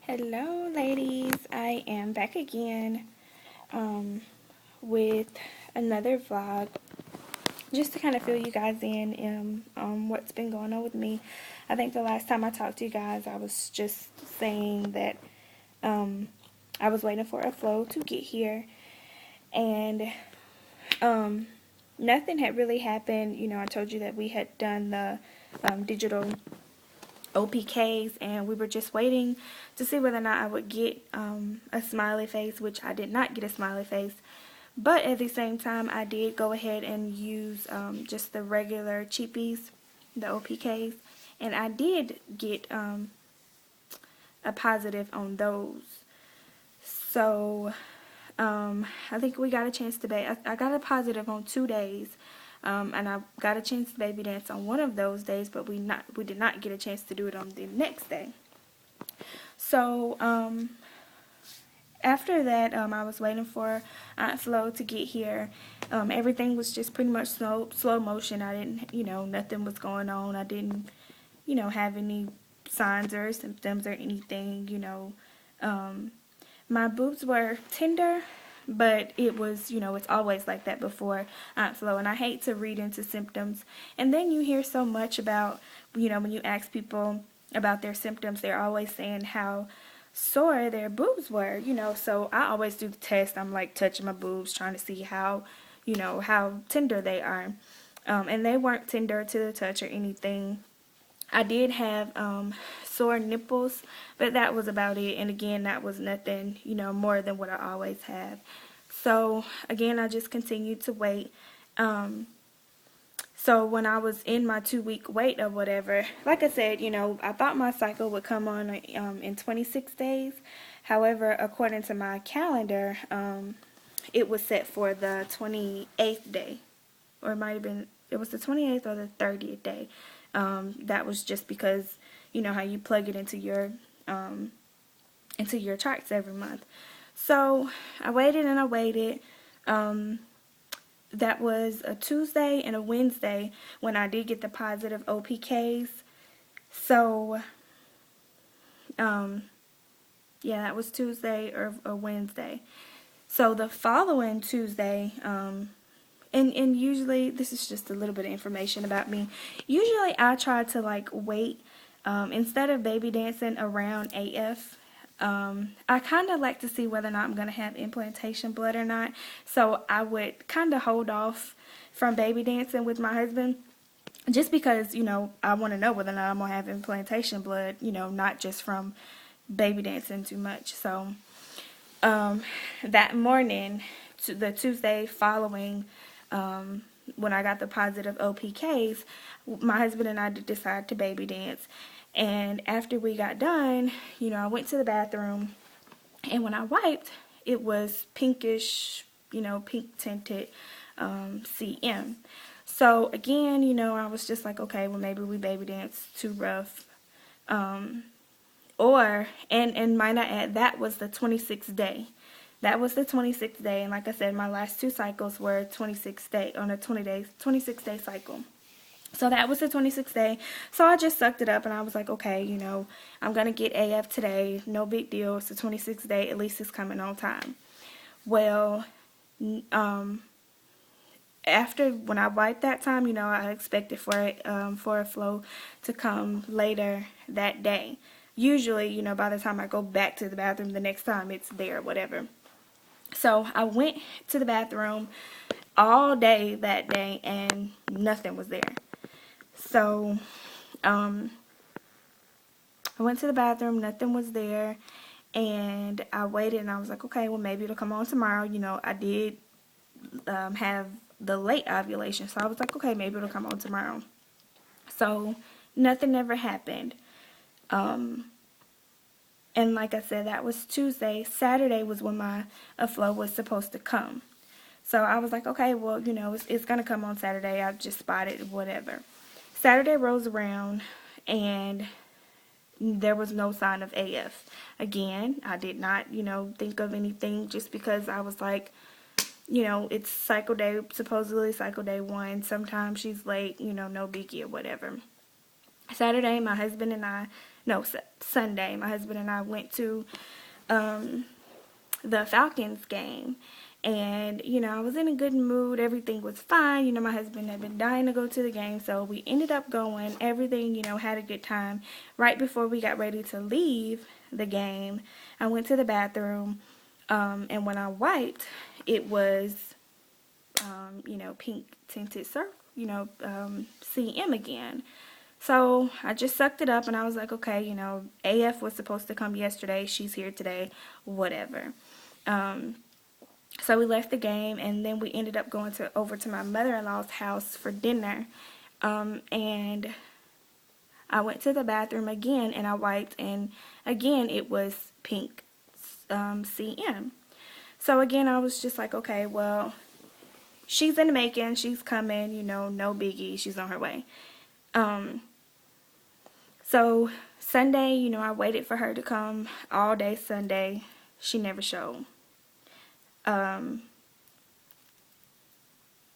Hello, ladies. I am back again with another vlog just to kind of fill you guys in on what's been going on with me. I think the last time I talked to you guys, I was just saying that I was waiting for a flow to get here, and nothing had really happened. I told you that we had done the digital OPKs, and we were just waiting to see whether or not I would get a smiley face, which I did not get a smiley face. But at the same time, I did go ahead and use just the regular cheapies, the OPKs, and I did get a positive on those. So I think we got a chance to I got a positive on 2 days. And I got a chance to baby dance on one of those days, but we did not get a chance to do it on the next day. So after that, I was waiting for Aunt Flo to get here. Everything was just pretty much slow motion. I didn't, nothing was going on. I didn't, have any signs or symptoms or anything. My boobs were tender, but it was, it's always like that before Aunt Flo, and I hate to read into symptoms. And then you hear so much about, when you ask people about their symptoms, they're always saying how sore their boobs were, so I always do the test. I'm like touching my boobs, trying to see how, how tender they are. And they weren't tender to the touch or anything. I did have sore nipples, but that was about it. And again, that was nothing, more than what I always have. So again, I just continued to wait. So when I was in my 2-week wait or whatever, like I said, I thought my cycle would come on in 26 days. However, according to my calendar, it was set for the 28th day, or it was the 28th or the 30th day. That was just because how you plug it into your charts every month. So I waited and I waited. That was a Tuesday and a Wednesday when I did get the positive OPKs. So yeah, that was Tuesday or Wednesday. So the following Tuesday, and usually, this is just a little bit of information about me. Usually I try to wait, instead of baby dancing around AF, I kind of like to see whether or not I'm going to have implantation blood or not. So I would kind of hold off from baby dancing with my husband, just because, I want to know whether or not I'm going to have implantation blood, not just from baby dancing too much. So that morning, the Tuesday following, when I got the positive OPKs, my husband and I decided to baby dance. And after we got done, I went to the bathroom, and when I wiped, it was pinkish, pink tinted CM. So again, I was just like, okay, well, maybe we baby danced too rough. And might I add, that was the 26th day. That was the 26th day, and like I said, my last 2 cycles were 26 day on a 26-day cycle. So that was the 26th day. So I just sucked it up, and I was like, okay, I'm gonna get AF today. No big deal. It's the 26th day. At least it's coming on time. Well, after when I wiped that time, I expected for a flow to come later that day. Usually, by the time I go back to the bathroom the next time, it's there, whatever. So I went to the bathroom all day that day, and nothing was there. So I went to the bathroom, nothing was there, and I waited, and I was like, okay, well, maybe it'll come on tomorrow. I did have the late ovulation, so I was like, okay, maybe it'll come on tomorrow. So nothing ever happened. And like I said, that was Tuesday. Saturday was when my flow was supposed to come. So I was like, okay, well, it's going to come on Saturday. I just spotted whatever. Saturday rolls around, and there was no sign of AF. Again, I did not, think of anything, just because I was like, it's cycle day, supposedly cycle day 1. Sometimes she's late, no biggie or whatever. Saturday, my husband and I no, Sunday, my husband and I went to the Falcons game. And, you know, I was in a good mood. Everything was fine. You know, my husband had been dying to go to the game. So we ended up going. Everything, you know, had a good time. Right before we got ready to leave the game, I went to the bathroom. And when I wiped, it was, you know, pink tinted surf, you know, CM again. So I just sucked it up and I was like, okay, you know, AF was supposed to come yesterday. She's here today, whatever. So we left the game and then we ended up going over to my mother-in-law's house for dinner. And I went to the bathroom again and I wiped, and again it was pink CM. So again I was just like, okay, well, she's in the making, she's coming, you know, no biggie, she's on her way. So Sunday, you know, I waited for her to come all day Sunday. She never showed.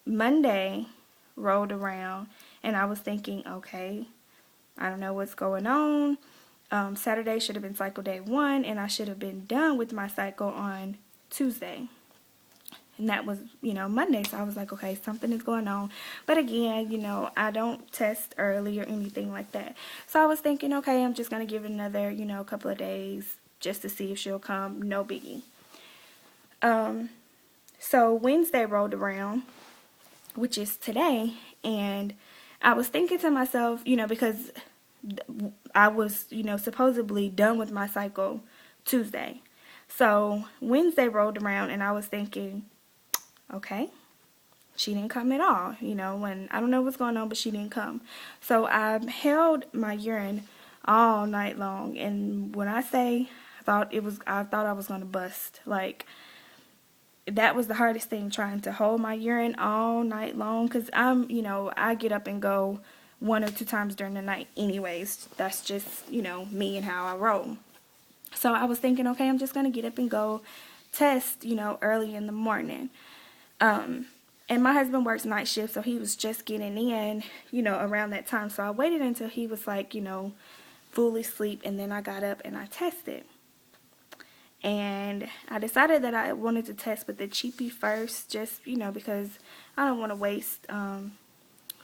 Monday rolled around and I was thinking, okay, I don't know what's going on. Saturday should have been cycle day 1 and I should have been done with my cycle on Tuesday. And that was, you know, Monday. So I was like, okay, something is going on. But again, you know, I don't test early or anything like that. So I was thinking, okay, I'm just going to give it another, you know, couple of days just to see if she'll come. No biggie. So Wednesday rolled around, which is today. And I was thinking to myself, you know, because I was, you know, supposedly done with my cycle Tuesday. So Wednesday rolled around and I was thinking, okay, she didn't come at all, you know, when I don't know what's going on, but she didn't come. So I held my urine all night long, and when I say I thought I was going to bust. Like, that was the hardest thing, trying to hold my urine all night long, because you know, I get up and go 1 or 2 times during the night anyways. That's just, you know, me and how I roll. So I was thinking, okay, I'm just going to get up and go test, you know, early in the morning. And my husband works night shift, so he was just getting in, you know, around that time. So I waited until he was like, you know, fully asleep, and then I got up and I tested. And I decided that I wanted to test with the cheapie first, just, you know, because I don't want to waste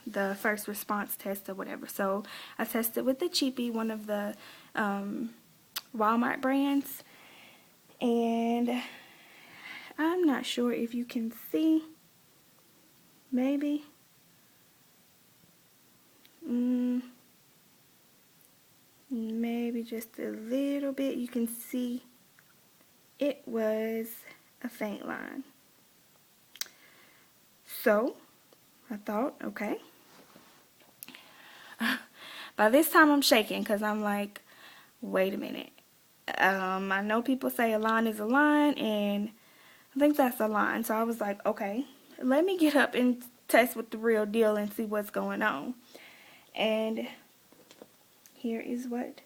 the first response test or whatever. So I tested with the cheapie, one of the Walmart brands. And I'm not sure if you can see. Maybe. Maybe just a little bit. You can see it was a faint line. So I thought, okay. By this time I'm shaking because I'm like, wait a minute. I know people say a line is a line, and I think that's a line. So I was like, okay, let me get up and test with the real deal and see what's going on. And here is what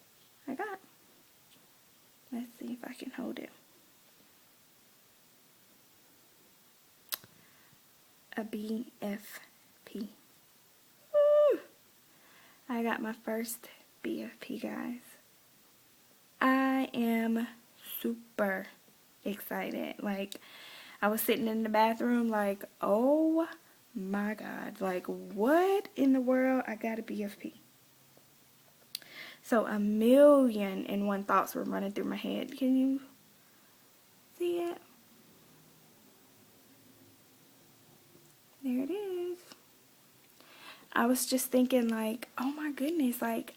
I got. Let's see if I can hold it. A BFP. Woo! I got my first BFP, guys. I am super excited. Like, I was sitting in the bathroom like, oh my God, like, what in the world? I got a BFP. So 1,000,001 thoughts were running through my head. Can you see it? There it is. I was just thinking like, oh my goodness, like,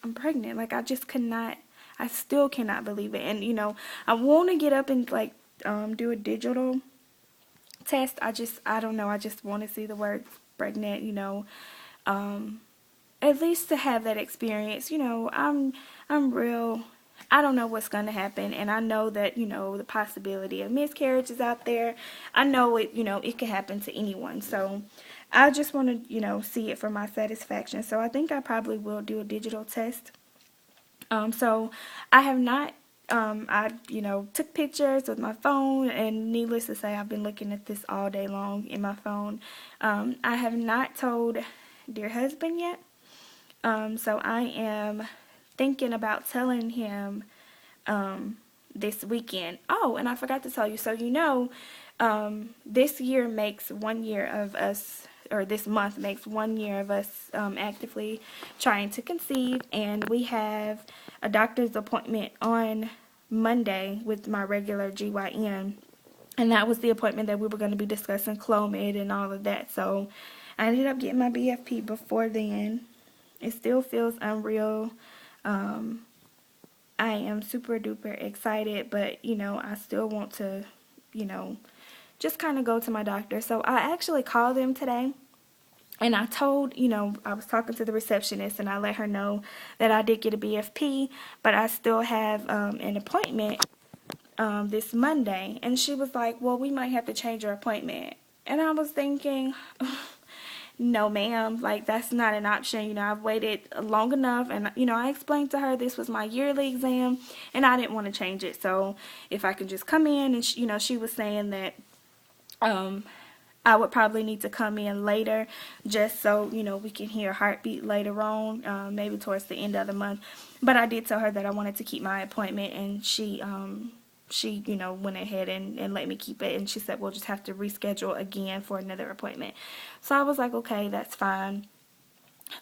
I'm pregnant. Like, I just could not, I still cannot believe it. And, you know, I want to get up and like do a digital test. I don't know, I just want to see the word pregnant, you know, at least to have that experience. You know, I'm real, I don't know what's going to happen, and I know that, you know, the possibility of miscarriage is out there. I know it, you know, it could happen to anyone. So I just want to, you know, see it for my satisfaction. So I think I probably will do a digital test. So I have not, I, you know, took pictures with my phone, and needless to say, I've been looking at this all day long in my phone. I have not told dear husband yet. So I am thinking about telling him this weekend. Oh, and I forgot to tell you, so this year makes 1 year of us, or this month makes 1 year of us actively trying to conceive, and we have a doctor's appointment on Monday with my regular GYN, and that was the appointment that we were going to be discussing Clomid and all of that. So I ended up getting my BFP before then. It still feels unreal. I am super duper excited, but I still want to, just kind of go to my doctor. So I actually called them today, and I told, I was talking to the receptionist, and I let her know that I did get a BFP, but I still have an appointment this Monday. And she was like, well, we might have to change your appointment. And I was thinking, no ma'am, like that's not an option. I've waited long enough, and I explained to her this was my yearly exam and I didn't want to change it. So if I could just come in, and she was saying that I would probably need to come in later, just so we can hear heartbeat later on, maybe towards the end of the month. But I did tell her that I wanted to keep my appointment, and she went ahead and let me keep it, and she said we'll just have to reschedule again for another appointment. So I was like, okay, that's fine.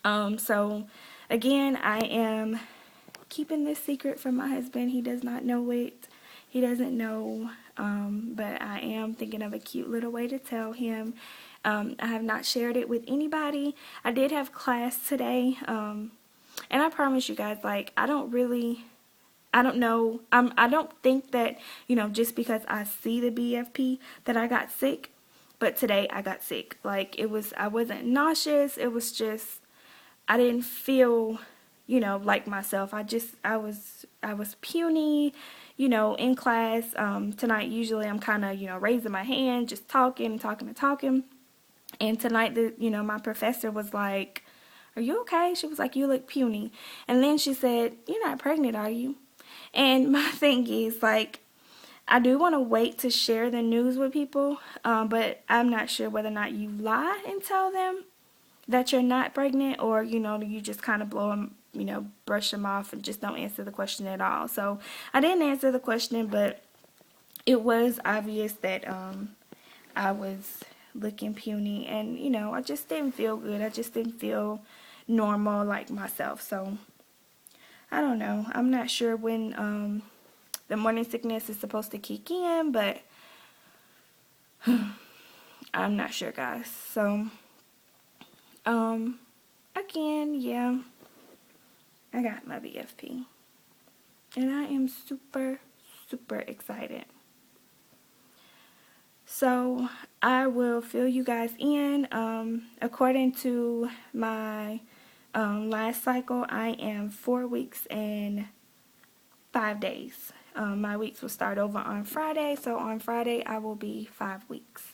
So again, I am keeping this secret from my husband. He does not know it. He doesn't know, but I am thinking of a cute little way to tell him. I have not shared it with anybody. I did have class today, and I promise you guys, like, I don't know. I don't think that, just because I see the BFP that I got sick. But today I got sick. Like, I wasn't nauseous. It was just, I didn't feel, like myself. I was puny, in class. Tonight, usually I'm kind of, raising my hand, just talking. And tonight, my professor was like, are you okay? She was like, you look puny. And then she said, you're not pregnant, are you? And my thing is, like, I do want to wait to share the news with people, but I'm not sure whether or not you lie and tell them that you're not pregnant, or, you just kind of blow them, brush them off and just don't answer the question at all. So I didn't answer the question, but it was obvious that I was looking puny, and, I just didn't feel good. I just didn't feel normal like myself. So I don't know. I'm not sure when the morning sickness is supposed to kick in, but I'm not sure, guys. So, again, yeah, I got my BFP, and I am super, super excited. So, I will fill you guys in. According to my last cycle, I am 4 weeks and 5 days. My weeks will start over on Friday, so on Friday I will be 5 weeks.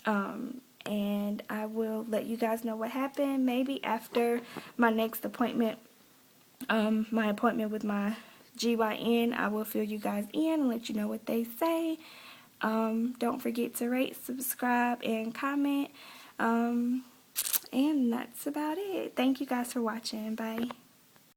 And I will let you guys know what happened. Maybe after my next appointment, my appointment with my GYN, I will fill you guys in and let you know what they say. Don't forget to rate, subscribe, and comment. And that's about it. Thank you guys for watching. Bye.